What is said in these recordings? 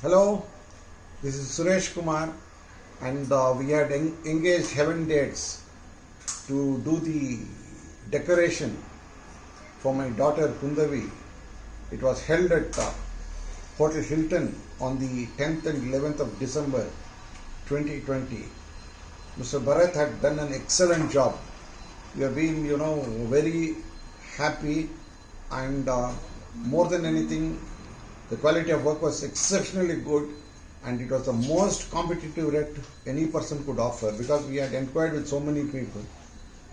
Hello, this is Suresh Kumar, and we had engaged Heaven Dates to do the decoration for my daughter Kundavi. It was held at Hotel Hilton on the 10th and 11th of December 2020. Mr. Bharat had done an excellent job. We have been, very happy, and more than anything, the quality of work was exceptionally good, and it was the most competitive rate any person could offer, because we had inquired with so many people,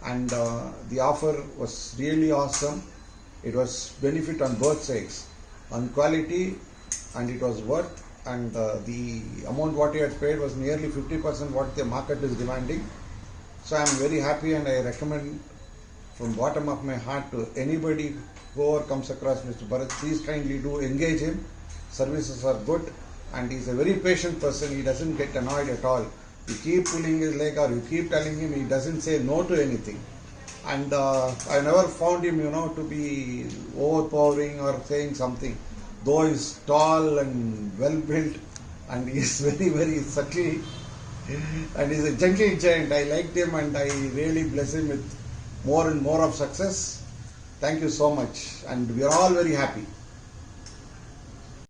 and the offer was really awesome. It was benefit on both sides, on quality, and it was worth, and the amount what he had paid was nearly 50% what the market is demanding. So I am very happy, and I recommend from bottom of my heart to anybody whoever comes across Mr. Bharat, please kindly do engage him. Services are good, and he is a very patient person. He doesn't get annoyed at all. You keep pulling his leg or you keep telling him, he doesn't say no to anything. And I never found him, to be overpowering or saying something. Though he's tall and well built, and he is very, very subtle, and he's a gentle giant. I liked him, and I really bless him with more and more of success. Thank you so much, and we are all very happy.